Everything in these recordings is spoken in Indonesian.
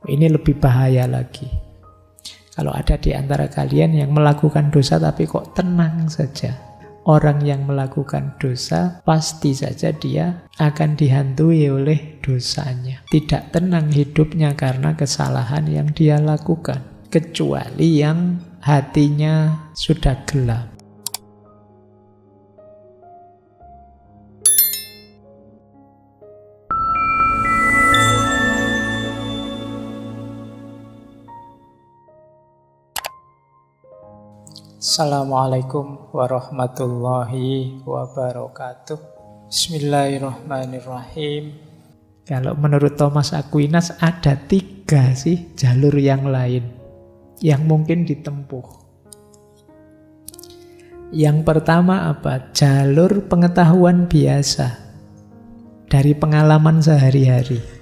Ini lebih bahaya lagi. Kalau ada di antara kalian yang melakukan dosa tapi kok tenang saja. Orang yang melakukan dosa pasti saja dia akan dihantui oleh dosanya. Tidak tenang hidupnya karena kesalahan yang dia lakukan. Kecuali yang hatinya sudah gelap. Assalamualaikum warahmatullahi wabarakatuh. Bismillahirrahmanirrahim. Kalau menurut Thomas Aquinas ada 3 sih jalur yang lain yang mungkin ditempuh. Yang pertama apa? Jalur pengetahuan biasa dari pengalaman sehari-hari.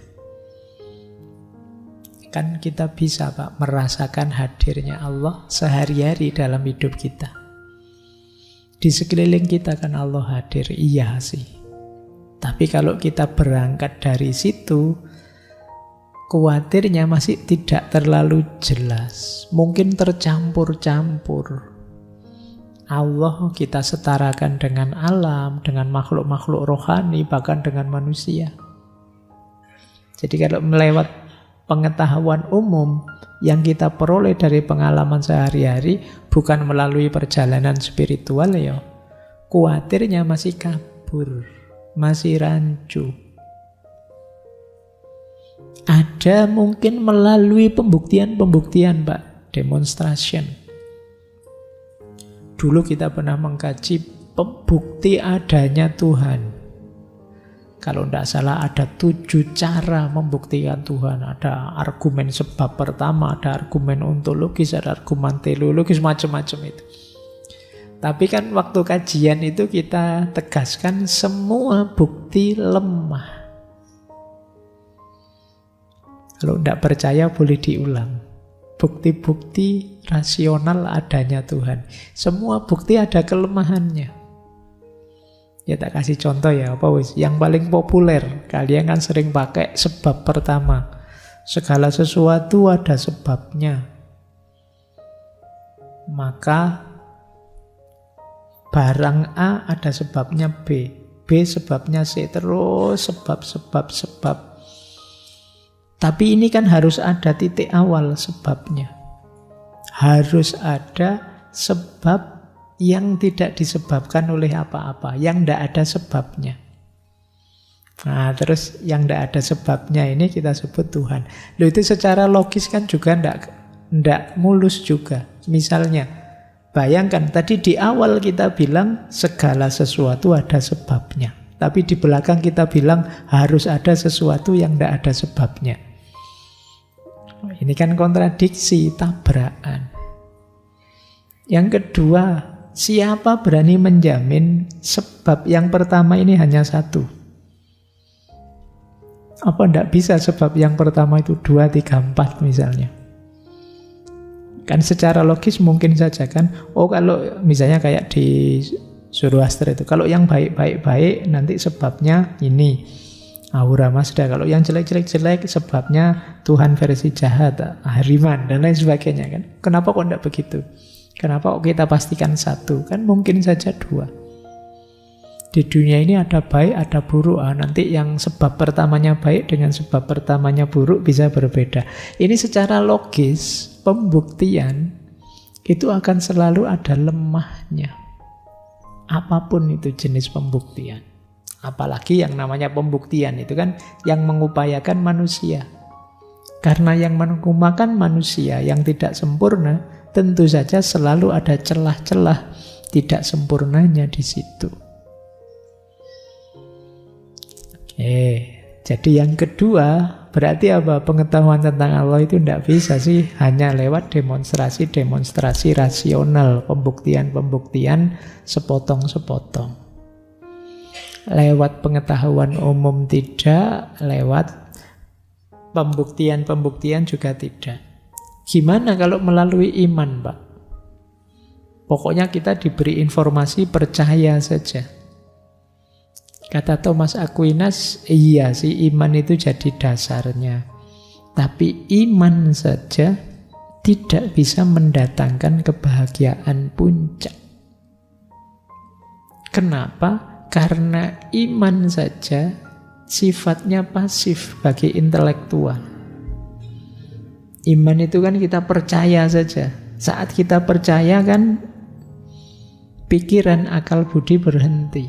Kan kita bisa Pak merasakan hadirnya Allah sehari-hari dalam hidup kita. Di sekeliling kita kan Allah hadir, iya sih. Tapi kalau kita berangkat dari situ, khawatirnya masih tidak terlalu jelas. Mungkin tercampur-campur. Allah kita setarakan dengan alam, dengan makhluk-makhluk rohani, bahkan dengan manusia. Jadi kalau melewat pengetahuan umum yang kita peroleh dari pengalaman sehari-hari bukan melalui perjalanan spiritual ya, khawatirnya masih kabur, masih rancu. Ada mungkin melalui pembuktian-pembuktian Pak, demonstration. Dulu kita pernah mengkaji pembukti adanya Tuhan. Kalau tidak salah ada 7 cara membuktikan Tuhan. Ada argumen sebab pertama, ada argumen ontologis, ada argumen teleologis, macam-macam itu. Tapi kan waktu kajian itu kita tegaskan semua bukti lemah. Kalau tidak percaya boleh diulang. Bukti-bukti rasional adanya Tuhan. Semua bukti ada kelemahannya. Ya tak kasih contoh ya, apa wis? Yang paling populer, kalian kan sering pakai sebab pertama. Segala sesuatu ada sebabnya. Maka barang A ada sebabnya B. B sebabnya C, terus sebab. Tapi ini kan harus ada titik awal sebabnya. Harus ada sebab yang tidak disebabkan oleh apa-apa, yang tidak ada sebabnya. Nah, terus yang tidak ada sebabnya ini kita sebut Tuhan. Loh, itu secara logis kan juga tidak mulus juga. Misalnya, bayangkan tadi di awal kita bilang segala sesuatu ada sebabnya. Tapi di belakang kita bilang harus ada sesuatu yang tidak ada sebabnya. Ini kan kontradiksi, tabrakan. Yang kedua, siapa berani menjamin sebab yang pertama ini hanya satu? Apa tidak bisa sebab yang pertama itu 2, 3, 4 misalnya? Kan secara logis mungkin saja kan. Oh, kalau misalnya kayak di Zoroaster itu, kalau yang baik-baik nanti sebabnya ini Ahura Mazda. Kalau yang jelek sebabnya Tuhan versi jahat, Ahriman dan lain sebagainya kan. Kenapa kok tidak begitu? Kenapa kok kita pastikan satu? Kan mungkin saja 2. Di dunia ini ada baik, ada buruk. Nanti yang sebab pertamanya baik dengan sebab pertamanya buruk bisa berbeda. Ini secara logis, pembuktian itu akan selalu ada lemahnya. Apapun itu jenis pembuktian. Apalagi yang namanya pembuktian itu kan yang mengupayakan manusia. Karena yang mengupayakan manusia yang tidak sempurna, tentu saja selalu ada celah-celah tidak sempurnanya di situ. Jadi yang kedua berarti apa? Pengetahuan tentang Allah itu tidak bisa sih hanya lewat demonstrasi rasional, pembuktian sepotong-sepotong. Lewat pengetahuan umum tidak, lewat pembuktian juga tidak. Gimana kalau melalui iman, Pak? Pokoknya kita diberi informasi, percaya saja. Kata Thomas Aquinas, iya sih iman itu jadi dasarnya. Tapi iman saja tidak bisa mendatangkan kebahagiaan puncak. Kenapa? Karena iman saja sifatnya pasif bagi intelektual. Iman itu kan kita percaya saja. Saat kita percaya kan pikiran, akal, budi berhenti.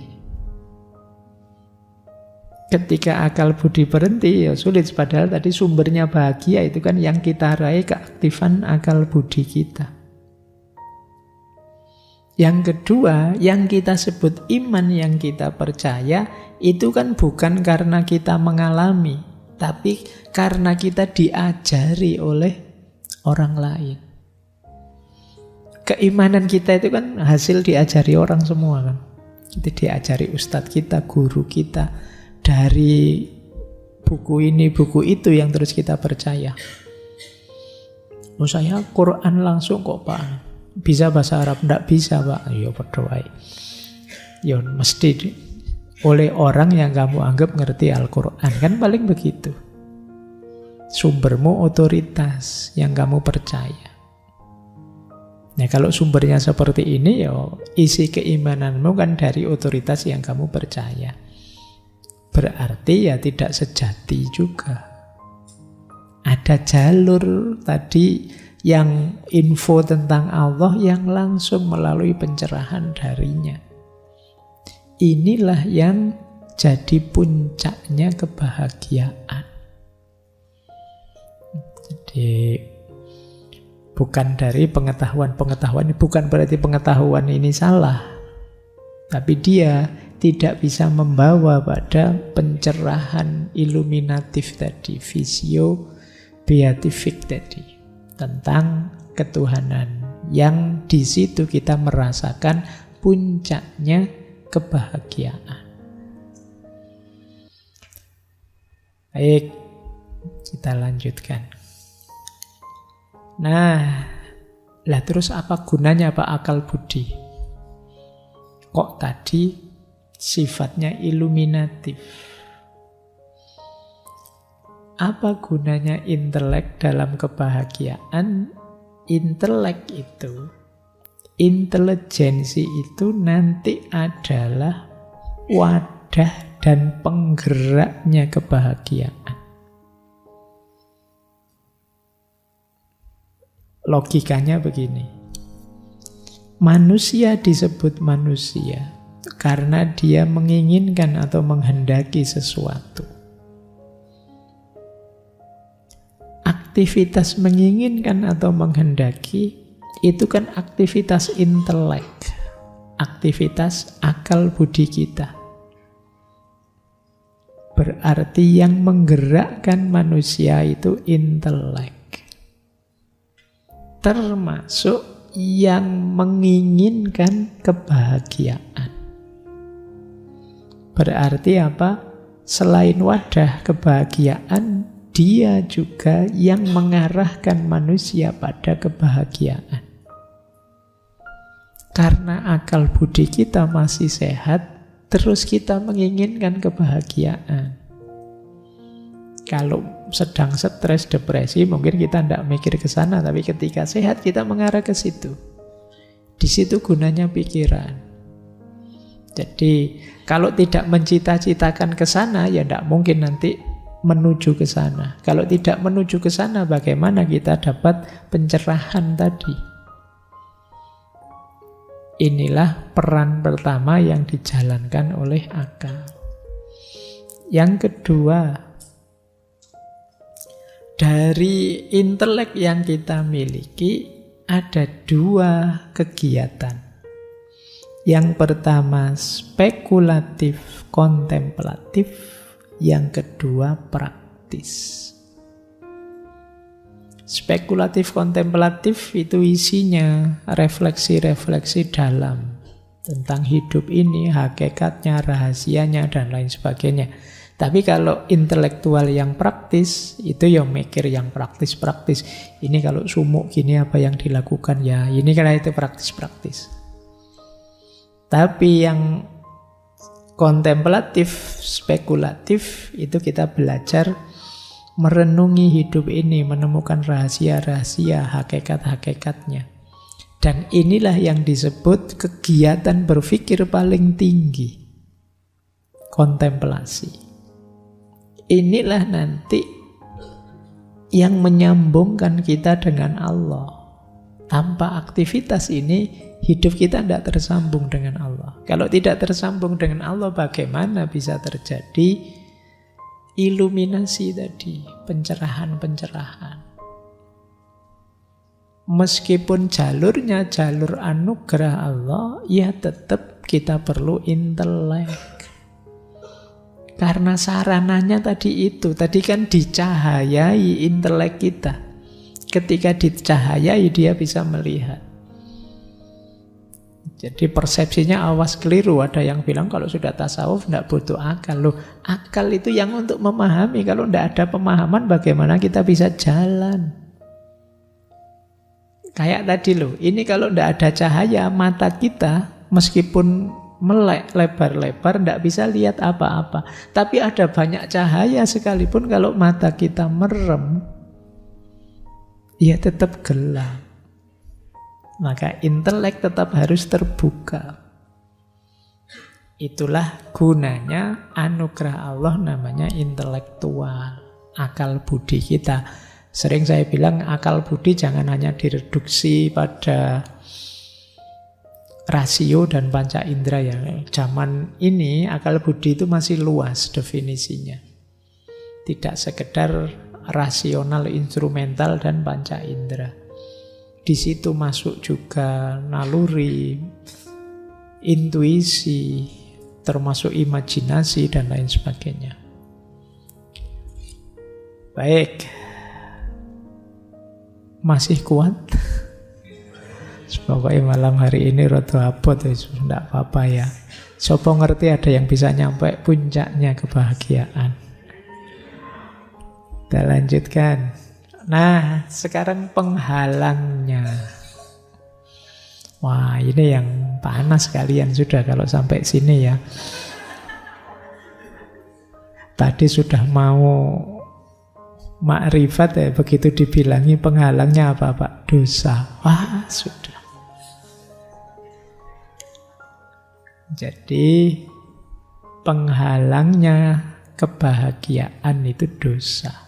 Ketika akal budi berhenti, ya sulit. Padahal tadi sumbernya bahagia itu kan yang kita raih keaktifan akal budi kita. Yang kedua, yang kita sebut iman, yang kita percaya, itu kan bukan karena kita mengalami, tapi karena kita diajari oleh orang lain. Keimanan kita itu kan hasil diajari orang semua kan. Kita diajari ustadz kita, guru kita, dari buku ini, buku itu yang terus kita percaya. Oh, saya Quran langsung kok Pak. Bisa bahasa Arab? Tidak bisa Pak. Ya berdoa. Ya mesti oleh orang yang kamu anggap ngerti Al-Quran. Kan paling begitu. Sumbermu otoritas yang kamu percaya. Nah kalau sumbernya seperti ini, ya isi keimananmu kan dari otoritas yang kamu percaya. Berarti ya tidak sejati juga. Ada jalur tadi yang info tentang Allah yang langsung melalui pencerahan darinya. Inilah yang jadi puncaknya kebahagiaan. Jadi bukan dari pengetahuan-pengetahuan, bukan berarti pengetahuan ini salah. Tapi dia tidak bisa membawa pada pencerahan iluminatif tadi, visio beatific tadi, tentang ketuhanan, yang di situ kita merasakan puncaknya kebahagiaan. Baik, kita lanjutkan. Nah, lah terus apa gunanya Pak akal budi? Kok tadi sifatnya iluminatif? Apa gunanya intelek dalam kebahagiaan? Intelek itu, intelijensi itu nanti adalah wadah dan penggeraknya kebahagiaan. Logikanya begini. Manusia disebut manusia karena dia menginginkan atau menghendaki sesuatu. Aktivitas menginginkan atau menghendaki itu kan aktivitas intelek, aktivitas akal budi kita. Berarti yang menggerakkan manusia itu intelek. Termasuk yang menginginkan kebahagiaan. Berarti apa? Selain wadah kebahagiaan, dia juga yang mengarahkan manusia pada kebahagiaan. Karena akal budi kita masih sehat, terus kita menginginkan kebahagiaan. Kalau sedang stres, depresi, mungkin kita tidak mikir ke sana, tapi ketika sehat kita mengarah ke situ. Di situ gunanya pikiran. Jadi kalau tidak mencita-citakan ke sana, ya tidak mungkin nanti menuju ke sana. Kalau tidak menuju ke sana, bagaimana kita dapat pencerahan tadi? Inilah peran pertama yang dijalankan oleh akal. Yang kedua, dari intelek yang kita miliki ada dua kegiatan. Yang pertama spekulatif kontemplatif, yang kedua praktis. Spekulatif kontemplatif itu isinya refleksi-refleksi dalam tentang hidup ini, hakikatnya, rahasianya, dan lain sebagainya. Tapi kalau intelektual yang praktis, itu ya mikir yang praktis-praktis. Ini kalau sumuk gini apa yang dilakukan, ya ini karena itu praktis-praktis. Tapi yang kontemplatif, spekulatif, itu kita belajar merenungi hidup ini, menemukan rahasia-rahasia, hakikat-hakikatnya. Dan inilah yang disebut kegiatan berpikir paling tinggi, kontemplasi. Inilah nanti yang menyambungkan kita dengan Allah. Tanpa aktivitas ini, hidup kita tidak tersambung dengan Allah. Kalau tidak tersambung dengan Allah, bagaimana bisa terjadi iluminasi tadi, pencerahan-pencerahan? Meskipun jalurnya jalur anugerah Allah, ya tetap kita perlu intelek. Karena sarananya tadi itu, tadi kan dicahayai intelek kita. Ketika dicahayai dia bisa melihat. Jadi persepsinya awas keliru. Ada yang bilang kalau sudah tasawuf tidak butuh akal. Loh, akal itu yang untuk memahami. Kalau tidak ada pemahaman bagaimana kita bisa jalan? Kayak tadi loh, ini kalau tidak ada cahaya, mata kita meskipun melek lebar-lebar tidak bisa lihat apa-apa. Tapi ada banyak cahaya sekalipun kalau mata kita merem, ya tetap gelap. Maka intelek tetap harus terbuka. Itulah gunanya anugerah Allah namanya intelektual, akal budi kita. Sering saya bilang akal budi jangan hanya direduksi pada rasio dan panca indera ya. Zaman ini akal budi itu masih luas definisinya. Tidak sekedar rasional, instrumental, dan panca indera. Di situ masuk juga naluri, intuisi, termasuk imajinasi dan lain sebagainya. Baik. Masih kuat? Pokoknya malam hari ini rada abot, tidak apa-apa ya. Sopo ngerti ada yang bisa nyampe puncaknya kebahagiaan. Kita lanjutkan. Nah, sekarang penghalangnya. Wah, ini yang panas kalian sudah kalau sampai sini ya. Tadi sudah mau makrifat ya, begitu dibilangi penghalangnya apa Pak? Dosa. Wah, sudah. Jadi penghalangnya kebahagiaan itu dosa.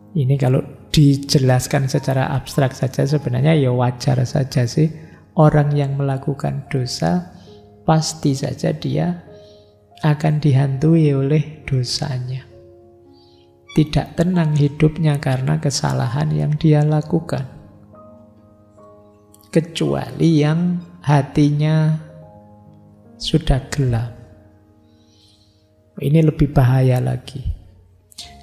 Ini kalau dijelaskan secara abstrak saja sebenarnya ya wajar saja sih. Orang yang melakukan dosa pasti saja dia akan dihantui oleh dosanya. Tidak tenang hidupnya karena kesalahan yang dia lakukan. Kecuali yang hatinya sudah gelap. Ini lebih bahaya lagi.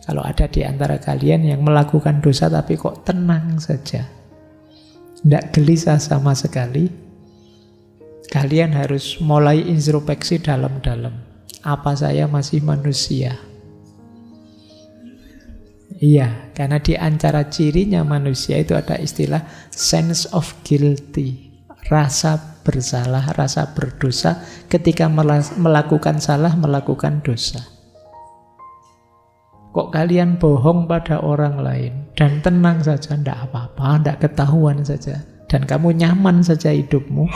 Kalau ada di antara kalian yang melakukan dosa tapi kok tenang saja, tidak gelisah sama sekali, kalian harus mulai introspeksi dalam-dalam. Apa saya masih manusia? Iya, karena di antara cirinya manusia itu ada istilah sense of guilty, rasa bersalah, rasa berdosa ketika melakukan salah, melakukan dosa. Kok kalian bohong pada orang lain dan tenang saja, tidak apa-apa, tidak ketahuan saja, dan kamu nyaman saja hidupmu,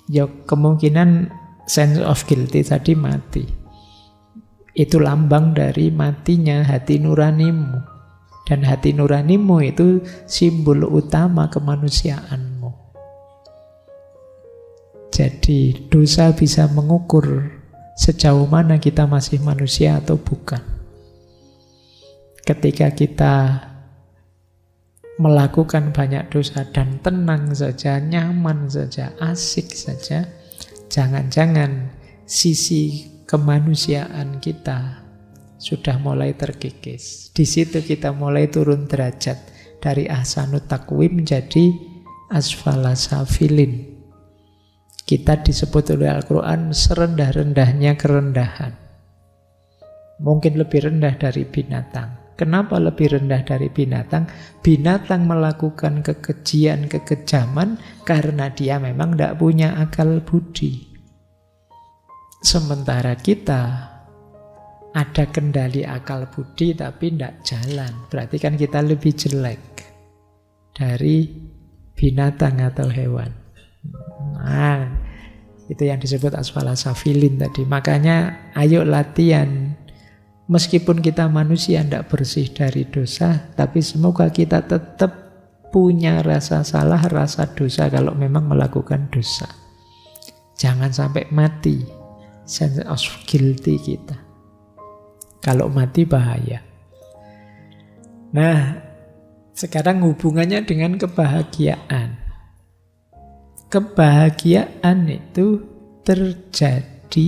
ya kemungkinan sense of guilty tadi mati. Itu lambang dari matinya hati nuranimu. Dan hati nuranimu itu simbol utama kemanusiaanmu. Jadi dosa bisa mengukur sejauh mana kita masih manusia atau bukan. Ketika kita melakukan banyak dosa dan tenang saja, nyaman saja, asik saja, jangan-jangan sisi kemanusiaan kita sudah mulai terkikis. Di situ kita mulai turun derajat dari ahsanut taqwim menjadi asfala safilin. Kita disebut oleh Al-Quran serendah-rendahnya kerendahan. Mungkin lebih rendah dari binatang. Kenapa lebih rendah dari binatang? Binatang melakukan kekejian, kekejaman karena dia memang tidak punya akal budi. Sementara kita ada kendali akal budi tapi tidak jalan. Berarti kan kita lebih jelek dari binatang atau hewan. Nah, itu yang disebut asfala safilin tadi. Makanya ayo latihan. Meskipun kita manusia tidak bersih dari dosa, tapi semoga kita tetap punya rasa salah, rasa dosa kalau memang melakukan dosa. Jangan sampai mati sense of guilty kita. Kalau mati bahaya. Nah, sekarang hubungannya dengan kebahagiaan. Kebahagiaan itu terjadi,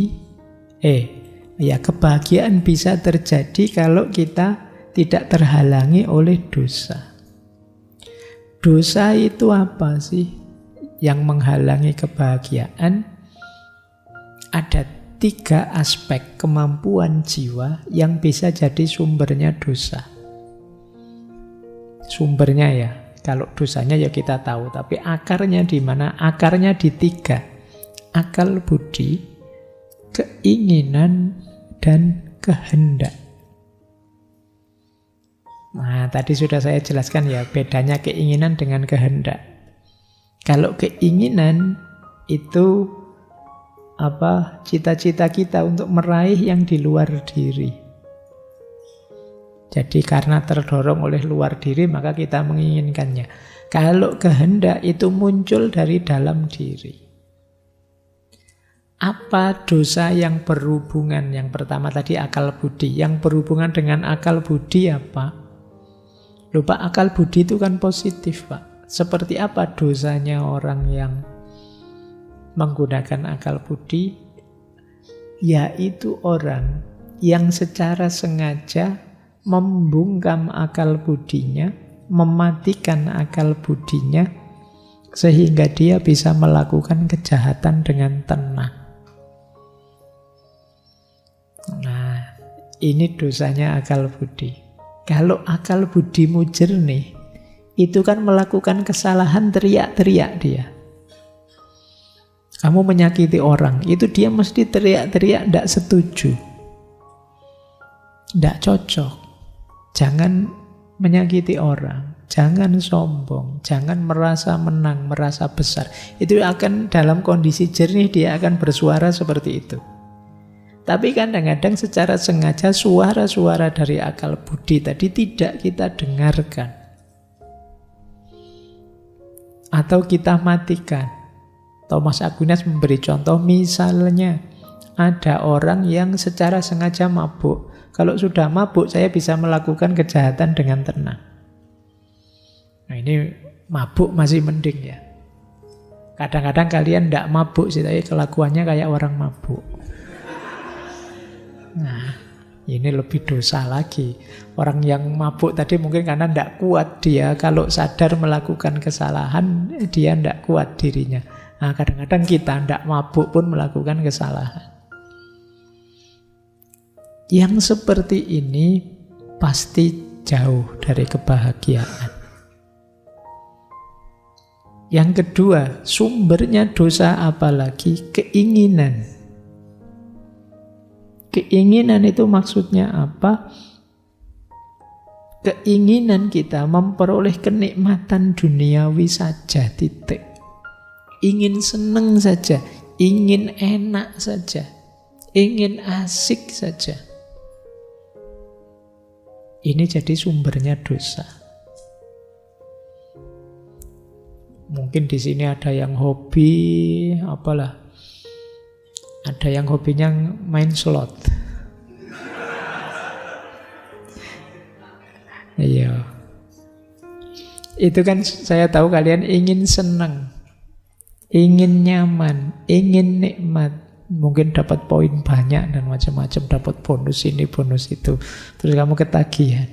kebahagiaan bisa terjadi kalau kita tidak terhalangi oleh dosa. Dosa itu apa sih yang menghalangi kebahagiaan? Ada 3 aspek kemampuan jiwa yang bisa jadi sumbernya dosa. Sumbernya ya, kalau dosanya ya kita tahu, tapi akarnya di mana? Akarnya di 3. Akal budi, keinginan, dan kehendak. Nah, tadi sudah saya jelaskan ya, bedanya keinginan dengan kehendak. Kalau keinginan itu cita-cita kita untuk meraih yang di luar diri. Jadi karena terdorong oleh luar diri maka kita menginginkannya. Kalau kehendak itu muncul dari dalam diri. Apa dosa yang berhubungan? Yang pertama tadi akal budi. Yang berhubungan dengan akal budi apa? Lupa, akal budi itu kan positif, Pak. Seperti apa dosanya orang yang menggunakan akal budi? Yaitu orang yang secara sengaja membungkam akal budinya, mematikan akal budinya, sehingga dia bisa melakukan kejahatan dengan tenang. Nah, ini dosanya akal budi. Kalau akal budimu jernih, itu kan melakukan kesalahan teriak-teriak dia. Kamu menyakiti orang, itu dia mesti teriak-teriak tidak setuju. Tidak cocok. Jangan menyakiti orang, jangan sombong, jangan merasa menang, merasa besar. Itu akan dalam kondisi jernih dia akan bersuara seperti itu. Tapi kadang-kadang secara sengaja suara-suara dari akal budi tadi tidak kita dengarkan. Atau kita matikan. Thomas Aquinas memberi contoh, misalnya ada orang yang secara sengaja mabuk. Kalau sudah mabuk saya bisa melakukan kejahatan dengan tenang. Nah, ini mabuk masih mending ya. Kadang-kadang kalian tidak mabuk sih, tapi kelakuannya kayak orang mabuk. Nah, ini lebih dosa lagi. Orang yang mabuk tadi mungkin karena tidak kuat dia, kalau sadar melakukan kesalahan, dia tidak kuat dirinya. Nah, kadang-kadang kita tidak mabuk pun melakukan kesalahan. Yang seperti ini pasti jauh dari kebahagiaan. Yang kedua, sumbernya dosa apalagi? Keinginan. Keinginan itu maksudnya apa? Keinginan kita memperoleh kenikmatan duniawi saja, titik. Ingin senang saja, ingin enak saja, ingin asik saja. Ini jadi sumbernya dosa. Mungkin di sini ada yang hobi, apalah. Ada yang hobinya main slot. Iya. Itu kan saya tahu kalian ingin senang, ingin nyaman, ingin nikmat. Mungkin dapat poin banyak dan macam-macam, dapat bonus ini, bonus itu. Terus kamu ketagihan.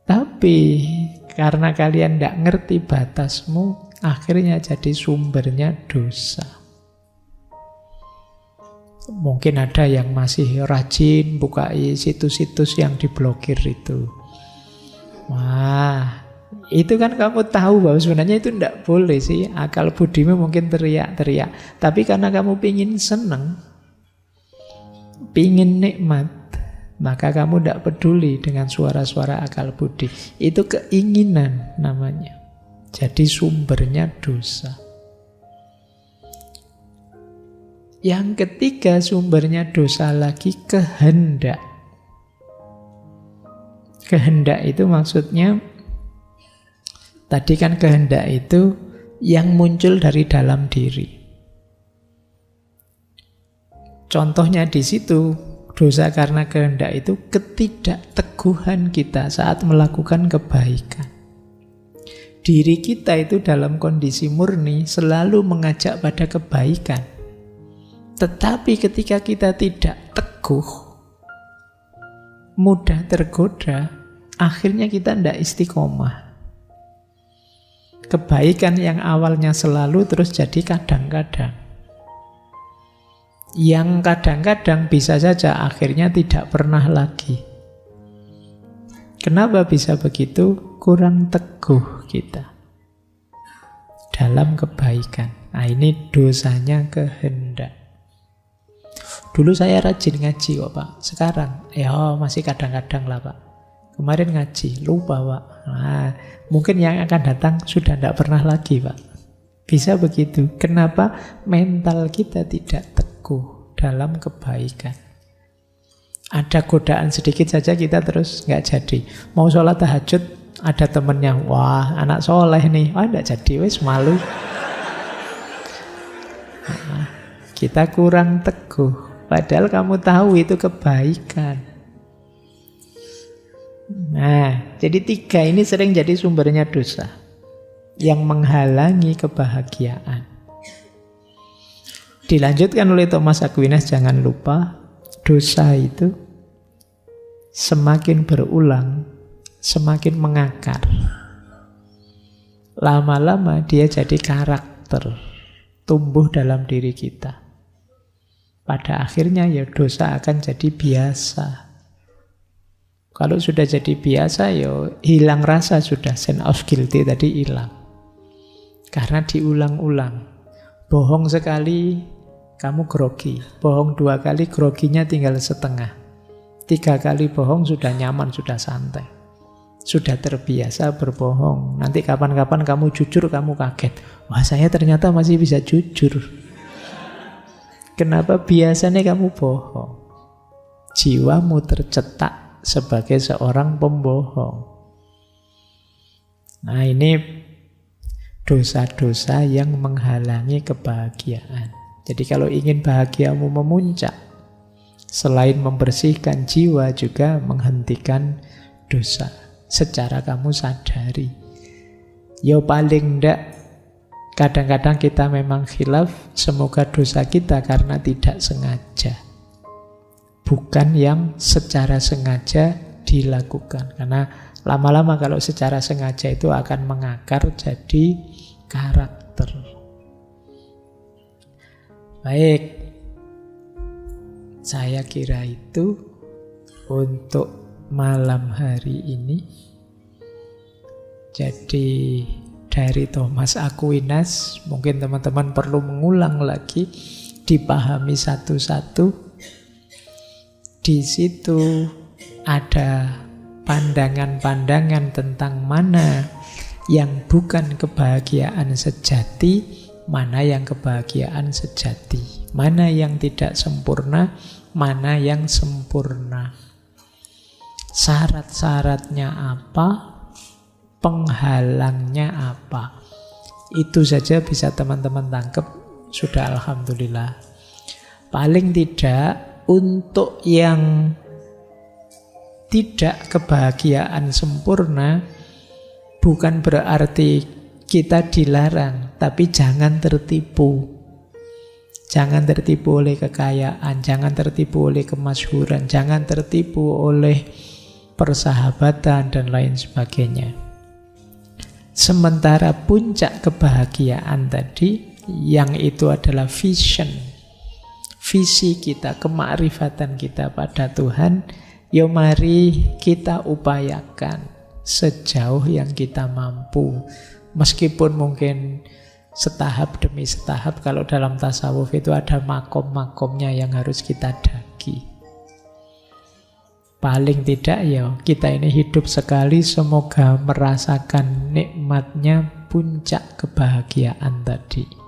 Tapi karena kalian tidak ngerti batasmu, akhirnya jadi sumbernya dosa. Mungkin ada yang masih rajin buka situs-situs yang diblokir itu. Wah, itu kan kamu tahu bahwa sebenarnya itu tidak boleh sih. Akal budimu mungkin teriak-teriak. Tapi karena kamu pingin senang, pingin nikmat, maka kamu tidak peduli dengan suara-suara akal budi. Itu keinginan namanya. Jadi sumbernya dosa. Yang ketiga sumbernya dosa lagi kehendak. Kehendak itu maksudnya, tadi kan kehendak itu yang muncul dari dalam diri. Contohnya di situ, dosa karena kehendak itu ketidakteguhan kita saat melakukan kebaikan. Diri kita itu dalam kondisi murni selalu mengajak pada kebaikan. Tetapi ketika kita tidak teguh, mudah tergoda, akhirnya kita tidak istiqomah. Kebaikan yang awalnya selalu terus jadi kadang-kadang. Yang kadang-kadang bisa saja akhirnya tidak pernah lagi. Kenapa bisa begitu? Kurang teguh kita dalam kebaikan. Nah, ini dosanya kehendak. Dulu saya rajin ngaji kok Pak. Sekarang ya masih kadang-kadang lah Pak. Kemarin ngaji, lupa Pak. Nah, mungkin yang akan datang sudah tidak pernah lagi Pak. Bisa begitu. Kenapa? Mental kita tidak teguh dalam kebaikan. Ada godaan sedikit saja kita terus nggak jadi. Mau sholat tahajud, ada temennya, wah anak soleh nih, wah nggak jadi, wes malu. Nah, kita kurang teguh. Padahal kamu tahu itu kebaikan. Nah, jadi 3 ini sering jadi sumbernya dosa yang menghalangi kebahagiaan. Dilanjutkan oleh Thomas Aquinas, jangan lupa, dosa itu semakin berulang, semakin mengakar. Lama-lama dia jadi karakter, tumbuh dalam diri kita. Pada akhirnya ya dosa akan jadi biasa. Kalau sudah jadi biasa ya hilang rasa sudah, sense of guilty tadi hilang. Karena diulang-ulang. Bohong sekali kamu grogi, bohong 2 kali groginya tinggal setengah. 3 kali bohong sudah nyaman, sudah santai. Sudah terbiasa berbohong. Nanti kapan-kapan kamu jujur kamu kaget. Wah saya ternyata masih bisa jujur. Kenapa? Biasanya kamu bohong. Jiwamu tercetak sebagai seorang pembohong. Nah ini dosa-dosa yang menghalangi kebahagiaan. Jadi kalau ingin bahagiamu memuncak, selain membersihkan jiwa juga menghentikan dosa. Secara kamu sadari. Ya paling enggak kadang-kadang kita memang khilaf, semoga dosa kita karena tidak sengaja. Bukan yang secara sengaja dilakukan. Karena lama-lama kalau secara sengaja itu akan mengakar jadi karakter. Baik, saya kira itu untuk malam hari ini. Jadi dari Thomas Aquinas, mungkin teman-teman perlu mengulang lagi, dipahami satu-satu. Di situ ada pandangan-pandangan tentang mana yang bukan kebahagiaan sejati, mana yang kebahagiaan sejati, mana yang tidak sempurna, mana yang sempurna. Syarat-syaratnya apa? Penghalangnya apa? Itu saja bisa teman-teman tangkap, sudah alhamdulillah. Paling tidak untuk yang tidak kebahagiaan sempurna bukan berarti kita dilarang, tapi jangan tertipu. Jangan tertipu oleh kekayaan, jangan tertipu oleh kemasyhuran, jangan tertipu oleh persahabatan dan lain sebagainya. Sementara puncak kebahagiaan tadi, yang itu adalah vision, visi kita, kemakrifatan kita pada Tuhan, ya mari kita upayakan sejauh yang kita mampu. Meskipun mungkin setahap demi setahap, kalau dalam tasawuf itu ada makom-makomnya yang harus kita daki. lagi. Paling tidak ya kita ini hidup sekali, semoga merasakan nikmatnya puncak kebahagiaan tadi.